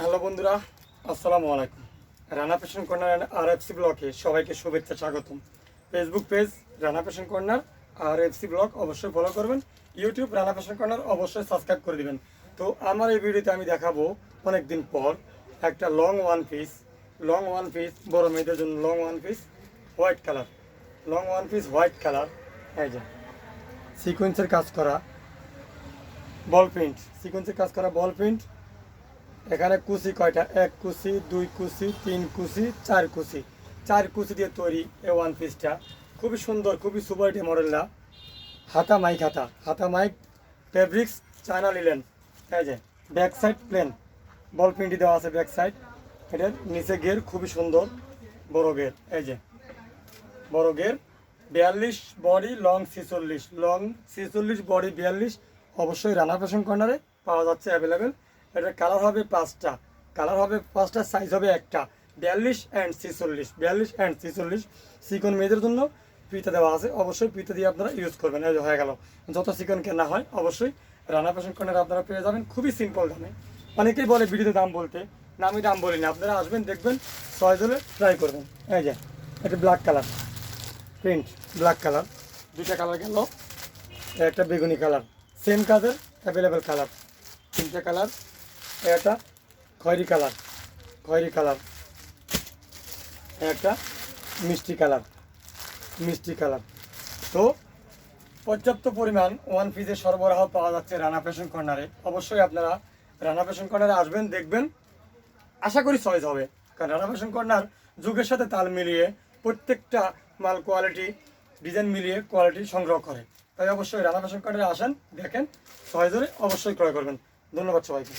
Hello বন্ধুরা, আসসালামু আলাইকুম। রানা ফ্যাশন কর্নার RFC ব্লকে সবাইকে শুভেচ্ছা স্বাগতম। Facebook page Rana fashion corner RFC block অবশ্যই ফলো করবেন। ইউটিউব রানা ফ্যাশন কর্নার অবশ্যই সাবস্ক্রাইব করে দিবেন। তো আমার এই ভিডিওতে আমি দেখাবো অনেক দিন পর একটা লং ওয়ান পিস বড় মেয়েদের জন্য long one piece white colour, এই যে সিকোয়েন্সের কাজ করা বল প্রিন্ট। এখানে কুচি কয়টা, এক কুচি, দুই কুচি, তিন কুচি, চার কুচি দিয়ে তৈরি এই ওয়ান পিসটা। খুবই সুন্দর, খুবই সুপারটি মডেলটা। হাতা মাইক ফেব্রিক্স চায়না লিলেন। এই যে ব্যাক সাইড প্লেন, বল প্রিন্টই দেওয়া আছে ব্যাক সাইড। এটার নিচে গের খুবই সুন্দর, বড় গের। এই যে বড় গের, 42 বডি, লং 46 বডি 42। অবশ্যই রানা ফ্যাশন কর্নারে পাওয়া যাচ্ছে অ্যাভেলেবেল। এটার কালার হবে পাঁচটা, সাইজ হবে একটা, 42 অ্যান্ড 46। চিকন মেয়েদের জন্য ফিতা দেওয়া আছে, অবশ্যই ফিতা দিয়ে আপনারা ইউজ করবেন। এই যে হয়ে গেল। যত চিকন কেনা হয় অবশ্যই রানা ফ্যাশন কর্নারে আপনারা পেয়ে যাবেন খুবই সিম্পল দামে। অনেকেই বলে ভিডিওতে দাম বলতে, না আমি দাম বলি না, আপনারা আসবেন, দেখবেন, চয়েস হলে ট্রাই করবেন। এই যে এটা ব্ল্যাক কালার প্রিন্ট, দুইটা কালার গেল, একটা বেগুনি কালার, সেম কাজের অ্যাভেলেবেল কালার, তিনটা কালার। একটা খয়েরি কালার, একটা মিষ্টি কালার। তো পর্যাপ্ত পরিমাণ ওয়ান পিসের সরবরাহ পাওয়া যাচ্ছে রানা ফ্যাশন কর্নারে। অবশ্যই আপনারা রানা ফ্যাশন কর্নারে আসবেন, দেখবেন, আশা করি চয়েস হবে। কারণ রানা ফ্যাশন কর্নার যুগের সাথে তাল মিলিয়ে প্রত্যেকটা মাল কোয়ালিটি, ডিজাইন মিলিয়ে কোয়ালিটি সংগ্রহ করে। তাই অবশ্যই রানা ফ্যাশন কর্নারে আসেন, দেখেন, চয়েস হলে অবশ্যই ক্রয় করবেন। ধন্যবাদ সবাইকে।